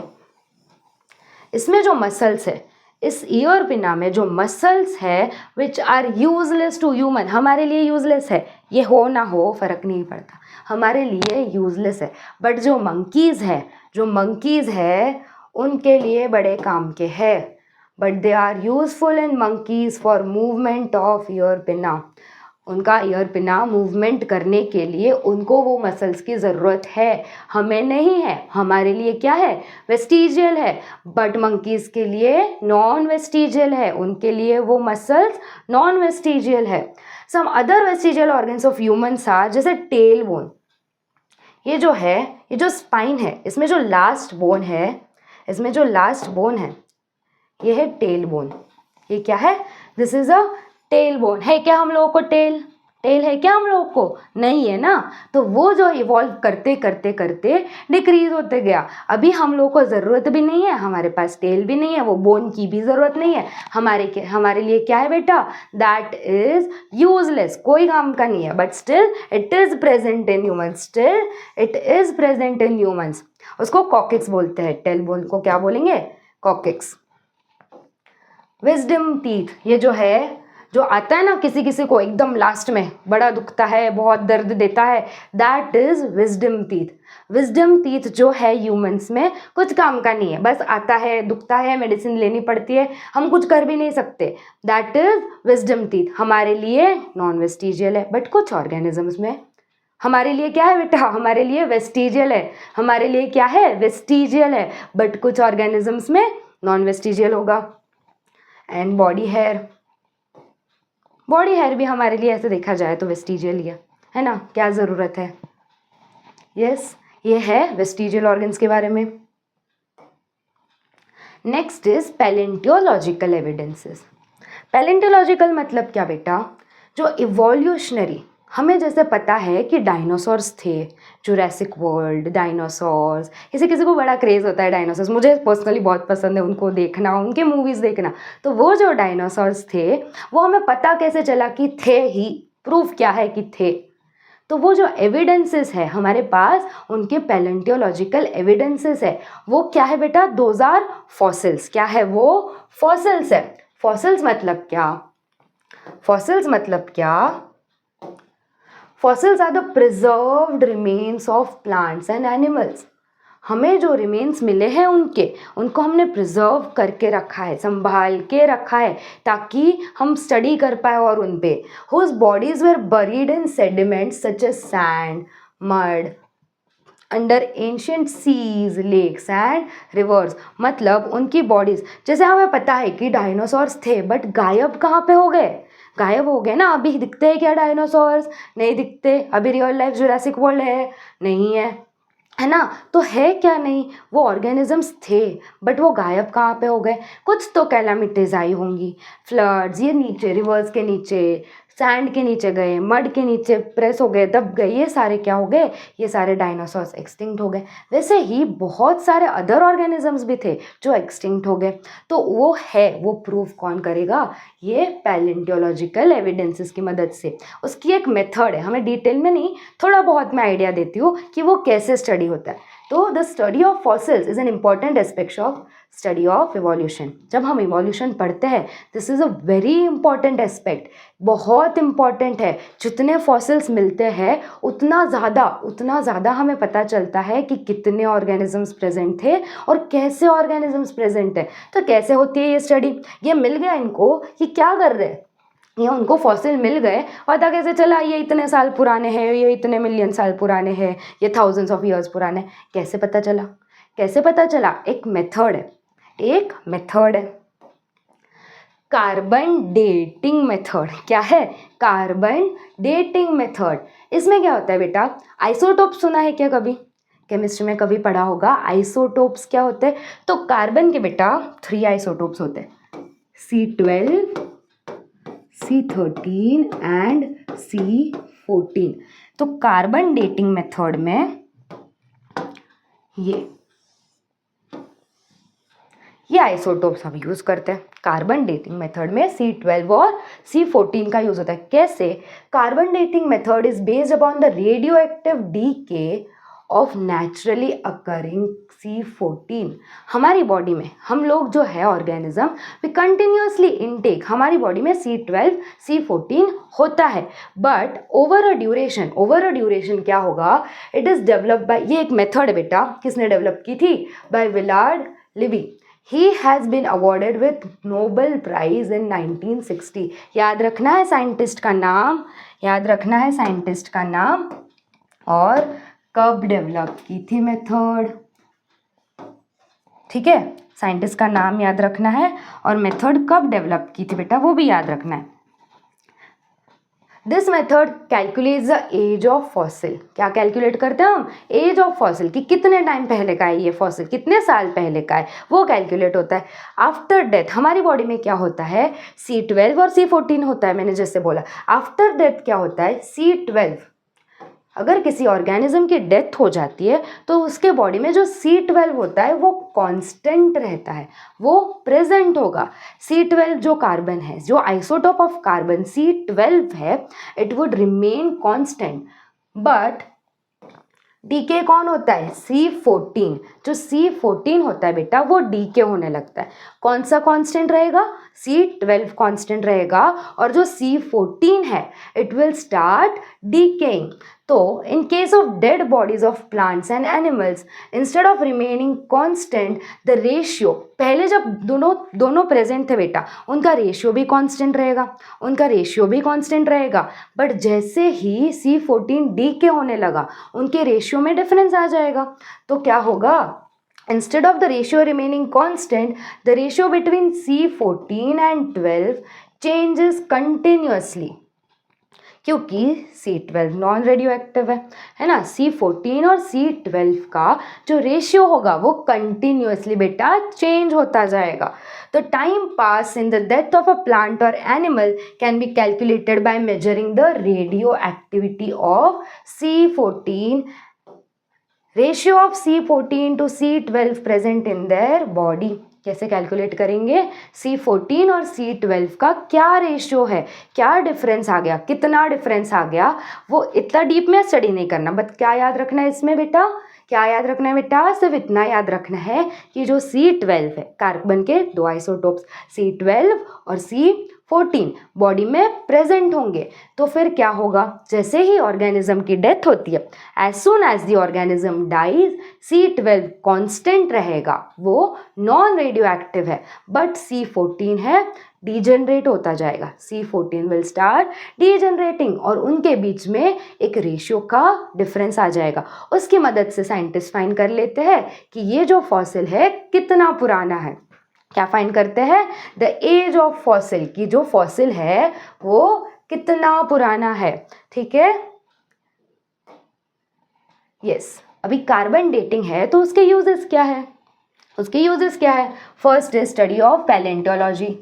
इसमें जो मसल्स है, इस ईयर पिन्ना में जो मसल्स है which are useless to human, हमारे लिए यूजलेस है. ये हो ना हो फर्क नहीं पड़ता, हमारे लिए यूजलेस है. बट जो मंकीज़ है, जो मंकीज़ है उनके लिए बड़े काम के है. But they are useful in monkeys for movement of ear pinna. उनका ईयर पिन्ना मूवमेंट करने के लिए उनको वो मसल्स की ज़रूरत है, हमें नहीं है. हमारे लिए क्या है? वेस्टिजियल है. बट मंकीज़ के लिए नॉन वेस्टिजियल है, उनके लिए वो मसल्स नॉन वेस्टिजियल है. Some other vestigial organs of humans are, जैसे टेल बोन. ये जो है, ये जो स्पाइन है, इसमें जो लास्ट बोन है, इसमें जो लास्ट बोन है ये है टेल बोन. ये क्या है? This is a tail bone. है क्या हम लोगों को टेल? टेल है क्या हम लोगों को? नहीं है ना. तो वो जो इवॉल्व करते करते करते डिक्रीज होते गया. अभी हम लोगों को ज़रूरत भी नहीं है, हमारे पास टेल भी नहीं है, वो बोन की भी ज़रूरत नहीं है. हमारे लिए क्या है बेटा? दैट इज यूजलेस, कोई काम का नहीं है. But still it is present in humans. Still it is present in humans. उसको कॉकिक्स बोलते हैं. टेल बोन को क्या बोलेंगे? कॉकिक्स. विजडम टीथ, ये जो है, जो आता है ना किसी किसी को एकदम लास्ट में, बड़ा दुखता है, बहुत दर्द देता है, that is wisdom teeth. Wisdom teeth जो है ह्यूमंस में कुछ काम का नहीं है, बस आता है, दुखता है, मेडिसिन लेनी पड़ती है, हम कुछ कर भी नहीं सकते. That is wisdom teeth. हमारे लिए नॉन वेस्टिजियल है. बट कुछ ऑर्गेनिजम्स में हमारे लिए क्या है बेटा? हमारे लिए वेस्टिजियल है. हमारे लिए क्या है? वेस्टिजियल है. बट कुछ ऑर्गेनिजम्स में नॉन वेस्टिजियल होगा. And body hair, body hair भी हमारे लिए ऐसे देखा जाए तो वेस्टिजियल ही है ना. क्या ज़रूरत है? यस, ये है वेस्टिजियल ऑर्गन्स के बारे में. Next is paleontological evidences. Paleontological मतलब क्या बेटा? जो इवोल्यूशनरी, हमें जैसे पता है कि डायनासोर्स थे, जुरासिक वर्ल्ड, डायनासोर्स, किसी किसी को बड़ा क्रेज़ होता है डायनासोर्स. मुझे पर्सनली बहुत पसंद है उनको देखना, उनके मूवीज़ देखना. तो वो जो डायनासोर्स थे वो हमें पता कैसे चला कि थे ही? प्रूफ क्या है कि थे? तो वो जो एविडेंसेस है हमारे पास, उनके पैलेंटियोलॉजिकल एविडेंसेस है. वो क्या है बेटा? Those are fossils. क्या है वो? फॉसिल्स है. फॉसिल्स मतलब क्या? फॉसिल्स मतलब क्या? Fossils are the preserved remains of plants and animals. हमें जो रिमेन्स मिले हैं उनको हमने प्रिजर्व करके रखा है, संभाल के रखा है, ताकि हम स्टडी कर पाए. और उन पे whose bodies were buried in sediments such as sand, mud, under ancient seas, lakes and rivers. मतलब उनकी बॉडीज, जैसे हमें पता है कि डायनासोर्स थे बट गायब कहाँ पे हो गए? गायब हो गए ना. अभी दिखते हैं क्या डायनासोर्स? नहीं दिखते. अभी रियल लाइफ जुरासिक वर्ल्ड है? नहीं है ना. तो है क्या? नहीं. वो ऑर्गेनिजम्स थे बट वो गायब कहाँ पे हो गए? कुछ तो कैलामिटीज आई होंगी, फ्लड्स, ये नीचे रिवर्स के नीचे सैंड के नीचे गए, मड के नीचे प्रेस हो गए, दब गए, ये सारे क्या हो गए, ये सारे डायनासोर्स एक्सटिंक्ट हो गए। वैसे ही बहुत सारे अदर ऑर्गेनिजम्स भी थे जो एक्सटिंक्ट हो गए। तो वो प्रूव कौन करेगा, ये पैलेंटियोलॉजिकल एविडेंसेस की मदद से। उसकी एक मेथड है, हमें डिटेल में नहीं, थोड़ा बहुत मैं आइडिया देती हूँ कि वो कैसे स्टडी होता है। तो the study of fossils is an important aspect of study of evolution. जब हम इवोल्यूशन पढ़ते हैं, this is a very important aspect, बहुत इंपॉर्टेंट है। जितने फॉसिल्स मिलते हैं उतना ज़्यादा हमें पता चलता है कि कितने ऑर्गेनिजम्स प्रेजेंट थे और कैसे ऑर्गेनिजम्स प्रेजेंट है। तो कैसे होती है ये स्टडी, ये मिल गया इनको, ये क्या कर रहे हैं, ये उनको फॉसिल मिल गए, पता कैसे चला ये इतने साल पुराने हैं, ये इतने मिलियन साल पुराने हैं, ये थाउजेंड्स ऑफ ईयर्स पुराने, कैसे पता चला, कैसे पता चला, एक मेथड है, कार्बन डेटिंग मेथड। क्या है, कार्बन डेटिंग मेथड। इसमें क्या होता है बेटा, आइसोटोप्स सुना है क्या कभी, केमिस्ट्री में कभी पढ़ा होगा, आइसोटोप्स क्या होते हैं। तो कार्बन के बेटा 3 आइसोटोप्स होते हैं, C12, C13 एंड C14। तो कार्बन डेटिंग मेथड में ये आइसोटोप्स हम यूज़ करते हैं। कार्बन डेटिंग मेथड में C12 और C14 का यूज़ होता है। कैसे, carbon dating method is based upon the radio active DK of naturally occurring C14। हमारी बॉडी में हम लोग जो है ऑर्गेनिज्म, वी कंटिन्यूसली इनटेक, हमारी बॉडी में C12 C14 होता है, बट ओवर अ ड्यूरेशन क्या होगा, इट इज़ डेवलप बाय, ये एक मेथड है बेटा, किसने डेवलप की थी, by Willard Libby. He has been awarded with Nobel Prize in 1960। याद रखना है साइंटिस्ट का नाम, और कब डेवलप की थी मेथड, ठीक है, साइंटिस्ट का नाम याद रखना है और मेथड कब डेवलप की थी बेटा वो भी याद रखना है। This method calculates the age of fossil. क्या कैलकुलेट करते हैं हम, एज ऑफ फॉसिल, कि कितने टाइम पहले का है ये फॉसिल, कितने साल पहले का है, वो कैलकुलेट होता है। आफ्टर डेथ हमारी बॉडी में क्या होता है, C12 और C14 होता है, मैंने जैसे बोला। आफ्टर डेथ क्या होता है, C12, अगर किसी ऑर्गेनिज्म की डेथ हो जाती है तो उसके बॉडी में जो C12 होता है वो कांस्टेंट रहता है, वो प्रेजेंट होगा। C12 जो कार्बन है, जो आइसोटोप ऑफ कार्बन C12 है, it would remain constant. But decay कौन होता है, C14। जो C14 होता है बेटा वो डीके होने लगता है। कौन सा कांस्टेंट रहेगा, C12 कांस्टेंट रहेगा, और जो C14 है इट विल स्टार्ट डीकेइंग। तो in case of dead bodies of plants and animals, instead of remaining constant, the ratio, पहले जब दोनों प्रेजेंट थे बेटा, उनका रेशियो भी कांस्टेंट रहेगा, बट जैसे ही C14 डीके होने लगा उनके रेशियो में डिफरेंस आ जाएगा। तो क्या होगा, instead of the ratio remaining constant, the ratio between C14 and 12 changes continuously, क्योंकि C12 नॉन रेडियो एक्टिव है ना। C14 और C12 का जो रेशियो होगा वो कंटिन्यूसली बेटा चेंज होता जाएगा। तो time pass in the death of a plant और animal can be calculated by measuring the radioactivity of C14, ratio of C14 to C12 present in their body. कैसे calculate करेंगे, C14 और C12 का क्या ratio है, क्या difference आ गया, कितना डिफरेंस आ गया, वो इतना डीप में स्टडी नहीं करना, बट क्या याद रखना है इसमें बेटा, क्या याद रखना है बेटा, सिर्फ इतना याद रखना है कि जो C12 है, कार्बन के 2 आइसोटोप्स C12 और C14 बॉडी में प्रेजेंट होंगे। तो फिर क्या होगा, जैसे ही ऑर्गेनिज्म की डेथ होती है, as soon as the organism dies, C12 constant रहेगा, वो नॉन रेडियो एक्टिव है, बट C14 है डीजनरेट होता जाएगा। C14 विल स्टार्ट डीजनरेटिंग, और उनके बीच में एक रेशियो का डिफरेंस आ जाएगा। उसकी मदद से साइंटिस्ट फाइंड कर लेते हैं कि ये जो फॉसिल है कितना पुराना है। क्या फाइंड करते हैं, द एज ऑफ फॉसिल, की जो फॉसिल है वो कितना पुराना है, ठीक है। यस, अभी कार्बन डेटिंग है तो उसके यूजेस क्या है, first is study of palaeontology.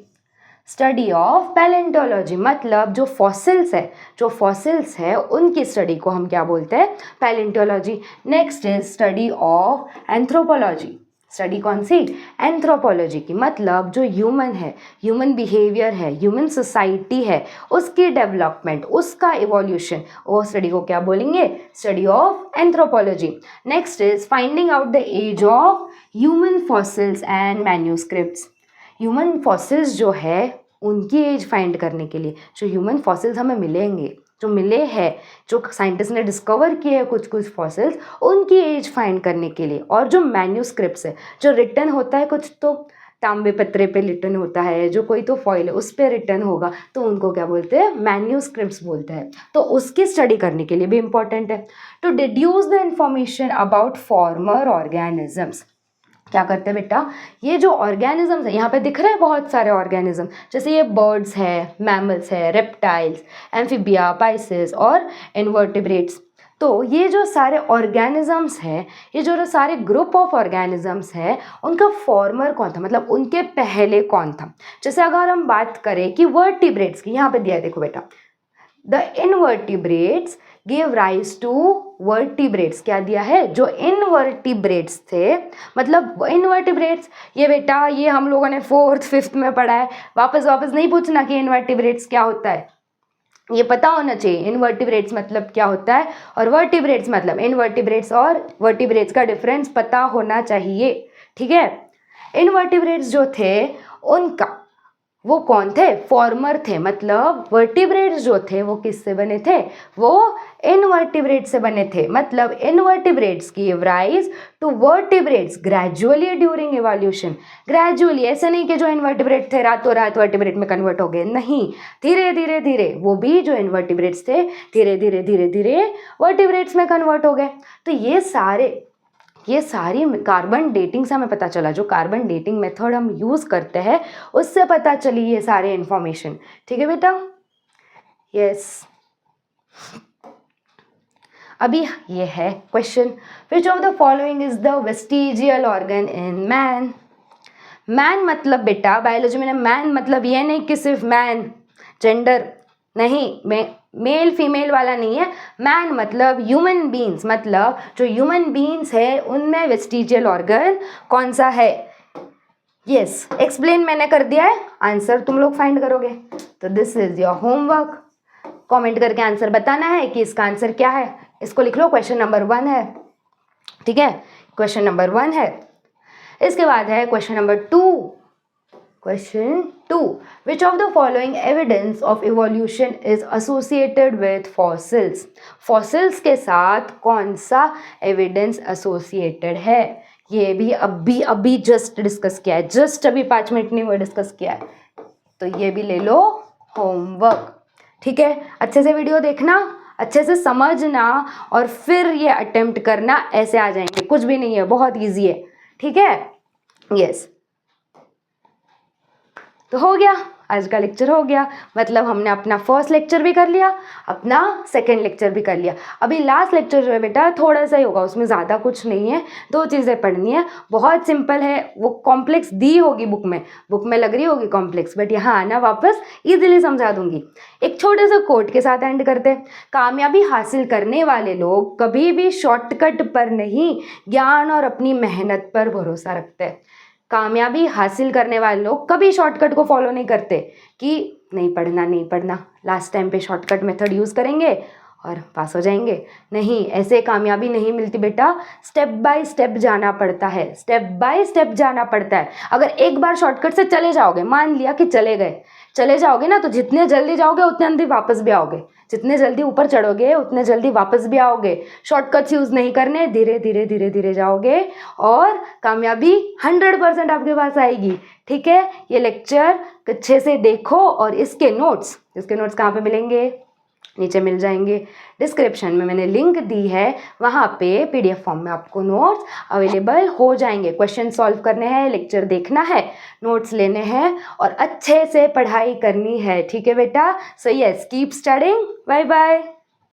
Study of palaeontology, मतलब जो फॉसिल्स है उनकी स्टडी को हम क्या बोलते हैं, palaeontology. Next is study of anthropology, study कौन सी, एंथ्रोपोलॉजी की, मतलब जो ह्यूमन है, ह्यूमन बिहेवियर है, ह्यूमन सोसाइटी है, उसकी डेवलपमेंट, उसका इवोल्यूशन, वो स्टडी को क्या बोलेंगे, study of anthropology. Next is finding out the age of human fossils and manuscripts, human fossils जो है उनकी एज फाइंड करने के लिए, जो ह्यूमन फॉसिल्स हमें मिलेंगे, जो मिले हैं, जो साइंटिस्ट ने डिस्कवर किए हैं कुछ कुछ फॉसिल्स, उनकी एज फाइंड करने के लिए, और जो मैन्यूस्क्रिप्ट्स है, जो रिटन होता है, कुछ तो तांबे पत्रे पे रिटन होता है, जो कोई तो फॉइल है उस पर रिटन होगा, तो उनको क्या बोलते हैं, मैन्यूस्क्रिप्ट्स बोलते हैं। तो उसकी स्टडी करने के लिए भी इंपॉर्टेंट है। To deduce the information about former organisms, क्या करते हैं बेटा, ये जो ऑर्गेनिजम्स है, यहाँ पे दिख रहे हैं बहुत सारे ऑर्गेनिज्म, जैसे ये बर्ड्स है, मैमल्स है, रेप्टाइल्स, एम्फीबिया, पाइसेस और इनवर्टिब्रेट्स। तो ये जो सारे ऑर्गेनिजम्स हैं, ये जो सारे ग्रुप ऑफ ऑर्गेनिजम्स है, उनका फॉर्मर कौन था, मतलब उनके पहले कौन था। जैसे अगर हम बात करें कि वर्टिब्रेट्स की, यहाँ पे दिया है देखो बेटा, the invertebrates give rise to vertebrates, क्या दिया है, जो इनवर्टिब्रेट्स थे, मतलब इनवर्टिब्रेट्स, ये बेटा ये हम लोगों ने 4th 5th में पढ़ा है, वापस नहीं पूछना कि इनवर्टिब्रेट्स क्या होता है, ये पता होना चाहिए इनवर्टिब्रेट्स मतलब क्या होता है, और वर्टिब्रेट्स मतलब, इनवर्टिब्रेट्स और वर्टिब्रेट्स का डिफरेंस पता होना चाहिए, ठीक है। इनवर्टिब्रेट्स जो थे उनका, वो कौन थे, फॉर्मर थे, मतलब वर्टिब्रेट्स जो थे वो किससे बने थे, वो इनवर्टिब्रेट्स से बने थे, मतलब invertebrates give rise to vertebrates gradually during evolution. Gradually, ऐसे नहीं कि जो इनवर्टिब्रेट थे रातों रात वर्टिब्रेट में कन्वर्ट हो गए, नहीं, धीरे धीरे धीरे वो भी जो इनवर्टिब्रेट्स थे धीरे धीरे वर्टिब्रेट्स में कन्वर्ट हो गए। तो ये सारी कार्बन डेटिंग से हमें पता चला, जो कार्बन डेटिंग मेथड हम यूज़ करते हैं उससे पता चली ये सारे इन्फॉर्मेशन, ठीक है बेटा, यस। अभी ये है question, which of the following is the vestigial organ in man. Man मतलब बेटा बायोलॉजी में मैन मतलब ये नहीं कि सिर्फ मैन, जेंडर नहीं, मेल फीमेल वाला नहीं है, मैन मतलब ह्यूमन बींग्स, मतलब जो ह्यूमन बींग्स है उनमें वेस्टिजियल ऑर्गन कौन सा है। यस, एक्सप्लेन मैंने कर दिया है, आंसर तुम लोग फाइंड करोगे। तो this is your homework, comment करके आंसर बताना है कि इसका आंसर क्या है। इसको लिख लो, क्वेश्चन नंबर 1 है, ठीक है, क्वेश्चन नंबर 1 है। इसके बाद है question number 2। Question 2. Which of the following evidence of evolution is associated with fossils? Fossils के साथ कौन सा evidence associated है? ये भी अभी जस्ट डिस्कस किया है, जस्ट अभी 5 मिनट नहीं हुए डिस्कस किया है, तो ये भी ले लो होमवर्क, ठीक है। अच्छे से वीडियो देखना, अच्छे से समझना और फिर ये अटेम्प्ट करना, ऐसे आ जाएंगे, कुछ भी नहीं है, बहुत ईजी है, ठीक है, यस। तो हो गया, आज का लेक्चर हो गया, मतलब हमने अपना फर्स्ट लेक्चर भी कर लिया, अपना सेकंड लेक्चर भी कर लिया। अभी लास्ट लेक्चर जो है बेटा थोड़ा सा ही होगा, उसमें ज़्यादा कुछ नहीं है, 2 चीज़ें पढ़नी है, बहुत सिंपल है, वो कॉम्प्लेक्स दी होगी बुक में लग रही होगी कॉम्प्लेक्स, बट यहाँ आना वापस ईजिली समझा दूंगी। एक छोटे से कोट के साथ एंड करते हैं, कामयाबी हासिल करने वाले लोग कभी भी शॉर्टकट पर नहीं, ज्ञान और अपनी मेहनत पर भरोसा रखते हैं। कामयाबी हासिल करने वाले लोग कभी शॉर्टकट को फॉलो नहीं करते कि नहीं पढ़ना, लास्ट टाइम पे शॉर्टकट मेथड यूज़ करेंगे और पास हो जाएंगे, नहीं, ऐसे कामयाबी नहीं मिलती बेटा, स्टेप बाय स्टेप जाना पड़ता है, स्टेप बाय स्टेप जाना पड़ता है। अगर एक बार शॉर्टकट से चले जाओगे, मान लिया कि चले जाओगे ना, तो जितने जल्दी जाओगे उतने जल्दी वापस भी आओगे, जितने जल्दी ऊपर चढ़ोगे उतने जल्दी वापस भी आओगे। शॉर्टकट्स यूज़ नहीं करने, धीरे धीरे जाओगे और कामयाबी 100% आपके पास आएगी, ठीक है। ये लेक्चर अच्छे से देखो और इसके नोट्स कहाँ पे मिलेंगे, नीचे मिल जाएंगे, डिस्क्रिप्शन में मैंने लिंक दी है, वहाँ पे PDF फॉर्म में आपको नोट्स अवेलेबल हो जाएंगे। क्वेश्चन सॉल्व करने हैं, लेक्चर देखना है, नोट्स लेने हैं और अच्छे से पढ़ाई करनी है, ठीक है बेटा। So yes, keep studying, bye bye.